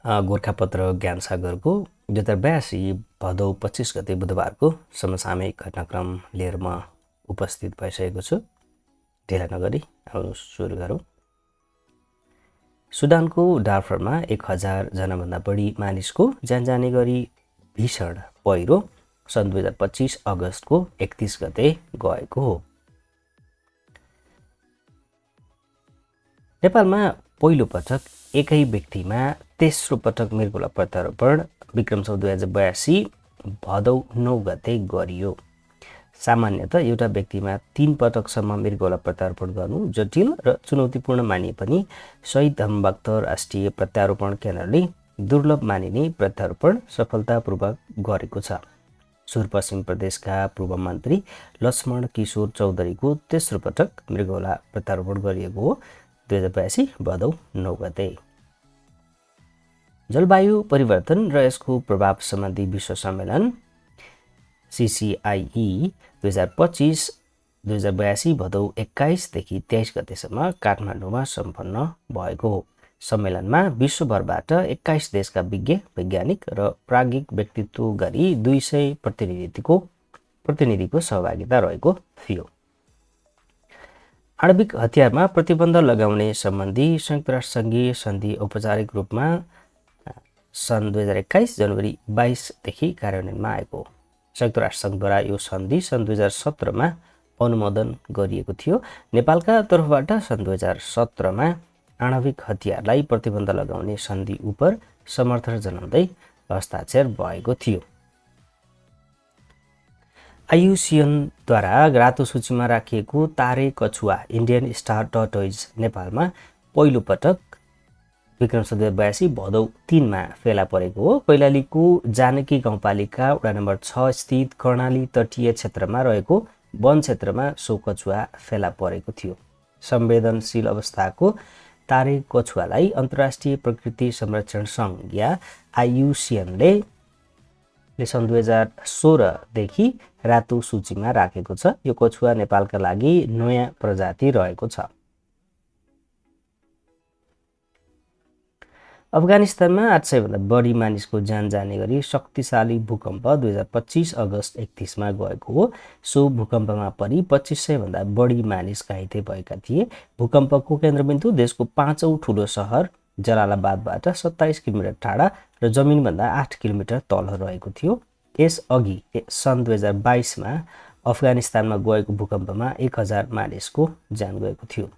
गोरखापत्र ज्ञानसागरको 2082 भदौ 25 गते बुधबारको समसामयिक घटनाक्रम लिएर म उपस्थित भइसकेको छु। ढिला नगरी अब सुरु गरौँ। सुडानको डार्फरमा 1000 जनाभन्दा बढी मानिसको ज्यान जाने गरी भीषण पहिरो सन् 2025 अगस्तको 31 गते गएको हो। नेपालमा पहिलो पटक एकै व्यक्तिमा तेस्रो पटक मृगौला प्रत्यारोपण विक्रम सम्वत 2082 भदौ 9 गते गरियो। सामान्यतः एउटा व्यक्तिमा 3 पटकसम्म मृगौला प्रत्यारोपण गर्नु जटिल र चुनौतीपूर्ण मानिए पनि शहीद हम्बख्तर राष्ट्रिय प्रत्यारोपण केन्द्रले दुर्लभ मानिने प्रत्यारोपण सफलतापूर्वक गरेको छ। सुदूरपश्चिम प्रदेशका पूर्व मन्त्री लक्ष्मण किशोर चौधरीको तेस्रो पटक मृगौला प्रत्यारोपण गरिएको हो। 2082 भदौ 9 गते। जलवायु परिवर्तन र यसको प्रभाव सम्बन्धी विश्व सम्मेलन CCIE 2025 2082 भदौ 21 देखि 23 गतेसम्म काठमाडौँमा सम्पन्न भएको हो। सम्मेलनमा विश्वभरबाट 21 देशका विज्ञ, वैज्ञानिक र प्राज्ञिक व्यक्तित्व गरी 200 प्रतिनिधिको सहभागिता रहेको थियो। आणविक हतियारमा प्रतिबन्ध लगाउने सम्बन्धी संयुक्त राष्ट्र सङ्घीय सन्धि औपचारिक रूपमा सन् 2021 जनवरी 22 देखि कार्यान्वयनमा आएको हो। संयुक्त राष्ट्र सङ्घद्वारा यो सन्धि सन् 2017 मा अनुमोदन गरिएको थियो। नेपालका तर्फबाट सन् 2017 मा आणविक हतियारलाई प्रतिबन्ध लगाउने सन्धि उप समर्थन जनाउँदै हस्ताक्षर भएको थियो। IUCN-द्वारा रातो सूचीमा राखिएको तारे कछुवा इन्डियन स्टार टर्टोइज नेपालमा पहिलो पटक विक्रम सम्वत 2082 भदौ 3 मा फेला परेको हो। कैलालीको जानकी गाउँपालिका वडा नम्बर 6 स्थित कर्णाली तटीय क्षेत्रमा रहेको वन क्षेत्रमा सो कछुवा फेला परेको थियो। संवेदनशील अवस्थाको तारे कछुवालाई अन्तर्राष्ट्रिय प्रकृति संरक्षण सङ्घ या IUCN-ले सन् 2016 देखि रातो सूचीमा राखेको छ। यो कछुवा नेपालका लागि नयाँ प्रजाति रहेको छ। अफगानिस्तानमा 800 भन्दा बढी मानिसको ज्यान जाने गरी शक्तिशाली भूकम्प 2025 अगस्त 31 मा गएको हो। सो भूकम्पमा परि 2500 भन्दा बढी मानिस घाइते भएका थिए। भूकम्पको केन्द्रबिन्दु देशको 5औं ठूलो सहर जलालाबादबाट 27 किलोमिटर टाढा र जमिनभन्दा 8 किलोमिटर तल रहेको थियो। यसअघि सन् 2022 मा अफगानिस्तानमा गएको भूकम्पमा 1000 मानिसको ज्यान गएको थियो।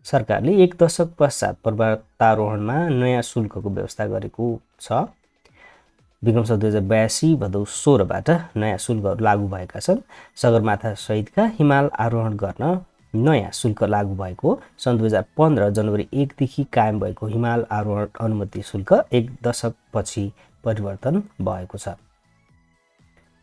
सरकारले 1 दशक पश्चात पर्वतारोहणमा नयाँ शुल्कको व्यवस्था गरेको छ। विक्रम सम्वत 2082 भदौ 16 बाट नयाँ शुल्कहरू लागू भएका छन्। सगरमाथा सहितका हिमाल आरोहण गर्न नयाँ शुल्क लागू भएको। सन् 2015 जनवरी 1 देखि कायम भएको हिमाल आरोहण अनुमति शुल्क 1 दशकपछि परिवर्तन भएको छ।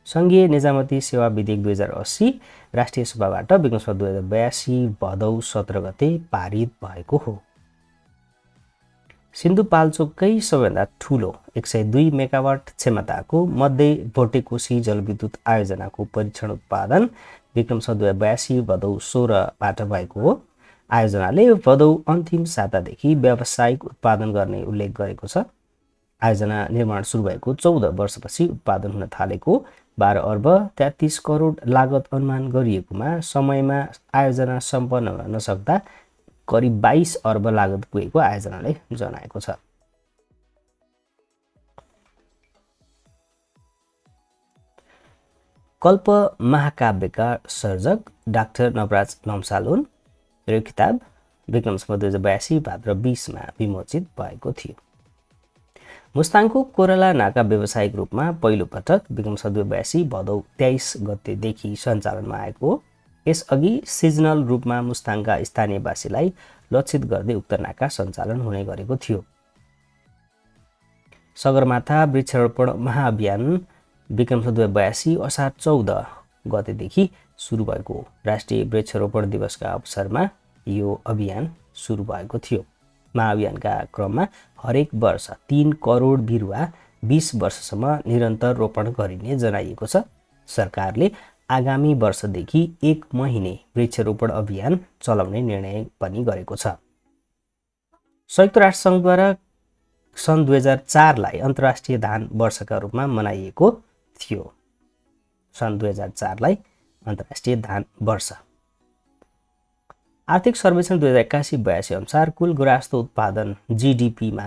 सङ्घीय निजामती सेवा विधेयक 2080 राष्ट्रिय सभाबाट विक्रम सम्वत 2082 भदौ 17 गते पारित भएको हो। सिन्धुपाल्चोककै सबैभन्दा ठूलो 102 मेगावाट क्षमताको मध्य भोटेकोशी जलविद्युत आयोजनाको परीक्षण उत्पादन विक्रम सम्वत 2082 भदौ 16 बाट भएको हो। आयोजनाले भदौ अन्तिम सातादेखि व्यावसायिक उत्पादन गर्ने उल्लेख गरेको छ। आयोजना निर्माण सुरु भएको 14 वर्षपछि उत्पादन हुन थालेको 12 अर्ब 33 करोड लागत अनुमान गरिएकोमा समयमा आयोजना सम्पन्न हुन नसक्दा करिब 22 अर्ब लागत पुगेको आयोजनाले जनाएको छ। कल्प महाकाव्यका सर्जक डाक्टर नवराज लम्सालुन र किताब विक्रम सम्वत 2082 भाद्र 20 मा विमोचित भएको थियो। मुस्ताङको कोरला नाका व्यावसायिक रूपमा पहिलो पटक विक्रम सम्वत 2082 भदौ 23 गतेदेखि सञ्चालनमा आएको हो। यसअघि सिजनल रूपमा मुस्ताङका स्थानीयवासीलाई लक्षित गर्दै उक्त नाका सञ्चालन हुने गरेको थियो। सगरमाथा वृक्षारोपण महाअभियान विक्रम सम्वत 2082 असार 14 गतेदेखि सुरु भएको हो। राष्ट्रिय वृक्षारोपण दिवसका अवसरमा यो अभियान सुरु भएको थियो। महाअभियानका क्रममा हरेक वर्ष 3 करोड बिरुवा 20 वर्षसम्म निरन्तर रोपण गरिने जनाइएको छ। सरकारले आगामी वर्षदेखि 1 महिने वृक्षारोपण अभियान चलाउने निर्णय पनि गरेको छ। संयुक्त राष्ट्र सङ्घद्वारा सन् 2004 लाई अन्तर्राष्ट्रिय धान वर्षका रूपमा मनाइएको थियो। सन् 2004 लाई अन्तर्राष्ट्रिय धान वर्ष। आर्थिक सर्वेक्षण 2081-82 अनुसार कुल गुराँसको उत्पादन जीडीपीमा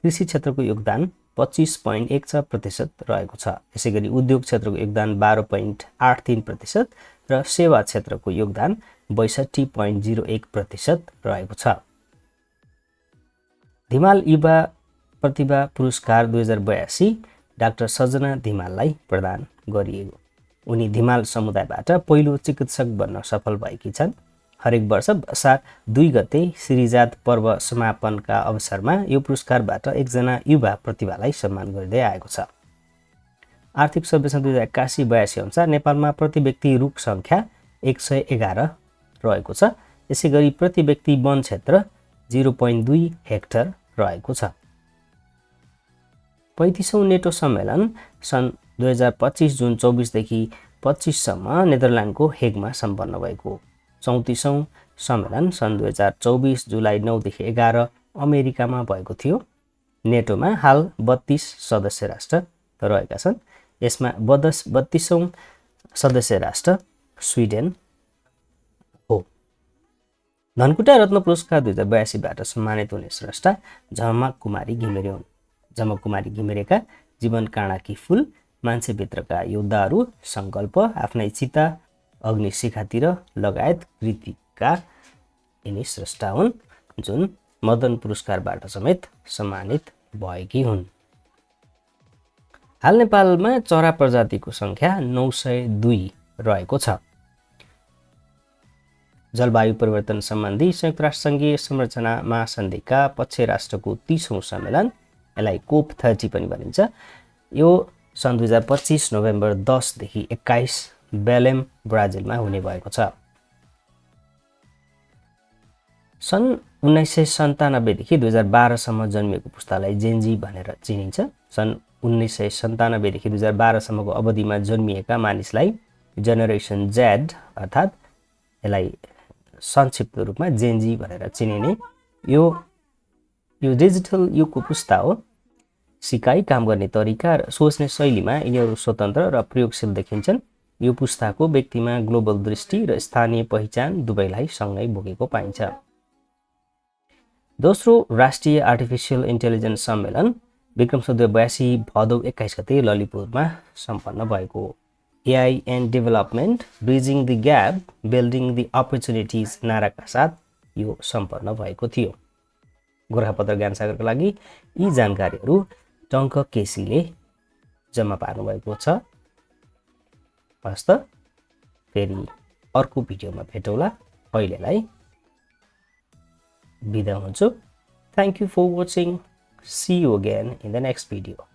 कृषि क्षेत्रको योगदान 25.16% रहेको छ। यसैगरी उद्योग क्षेत्रको योगदान 12.83% र सेवा क्षेत्रको योगदान 62.01% रहेको छ। धिमाल युवा प्रतिभा पुरस्कार 2082 डाक्टर सजना धिमाललाई प्रदान गरिएको। उनी धिमाल समुदायबाट पहिलो चिकित्सक बन्न सफल भएकी छन्। हरेक वर्ष असार 2 गते श्रीजात पर्व समापनका अवसरमा यो पुरस्कारबाट एकजना युवा प्रतिभालाई सम्मान गरिँदै आएको छ। आर्थिक सर्वेक्षण 2081-82 अनुसार नेपालमा प्रति व्यक्ति रुख सङ्ख्या 111 रहेको छ। यसैगरी प्रति व्यक्ति वन क्षेत्र 0.2 हेक्टर रहेको छ। 35औं नेटो सम्मेलन सन् 2025 जुन 24 देखि 25 सम्म नेदरल्यान्डको हेगमा सम्पन्न भएको। 34औं सम्मेलन सन् 2024 जुलाई 9 देखि 11 अमेरिकामा भएको थियो। नेटोमा हाल 32 सदस्य राष्ट्र रहेका छन्। यसमा 32औं सदस्य राष्ट्र स्विडेन हो। धनकुटा रत्न पुरस्कार 2082बाट सम्मानित हुने स्रष्टा झमक कुमारी घिमिरे हुन्। झमक कुमारी घिमिरेका जीवन काँडाकी फूल, मान्छेभित्रका योद्धाहरू, सङ्कल्प, आफ्नै चिता, अग्नि शिखातिर लगायत कृतिका यिनी स्रष्टा हुन् जुन मदन पुरस्कारबाट समेत सम्मानित भएकी हुन्। हाल नेपालमा चरा प्रजातिको सङ्ख्या 902 रहेको छ। जलवायु परिवर्तन सम्बन्धी संयुक्त राष्ट्रसङ्घीय संरचना महासन्धिका पक्ष राष्ट्रको 30औं सम्मेलन, यसलाई कोप 30 पनि भनिन्छ, यो सन् 2025 नोभेम्बर 10 देखि 21 बेलेम ब्राजिलमा हुने भएको छ। सन् 1997 देखि 2012 सम्म जन्मिएको पुस्तालाई जेनजी भनेर चिनिन्छ। सन् 1997 देखि 2012 सम्मको अवधिमा जन्मिएका मानिसलाई जेनेरेसन जेड अर्थात् यसलाई संक्षिप्त रूपमा जेनजी भनेर चिनिने यो डिजिटल युगको पुस्ता हो। सिकाइ, काम गर्ने तरिका र सोच्ने शैलीमा यिनीहरू स्वतन्त्र र प्रयोगशील देखिन्छन्। यो पुस्ताको व्यक्तिमा ग्लोबल दृष्टि र स्थानीय पहिचान दुवैलाई सँगै बोकेको पाइन्छ। दोस्रो राष्ट्रिय आर्टिफिसियल इन्टेलिजेन्स सम्मेलन विक्रम सम्वत 82 भदौ 21 गते ललितपुरमा सम्पन्न भएको। AI and development bridging the gap building the opportunities नाराका साथ यो सम्पन्न भएको थियो। गोरखापत्र ज्ञानसागरका लागि यी जानकारीहरू टङ्क केसीले जम्मा पार्नुभएको छ। हस्त फेरि अर्को भिडियोमा भेटौँला। अहिलेलाई बिदा हुन्छु। Thank you for watching. See you again in the next video.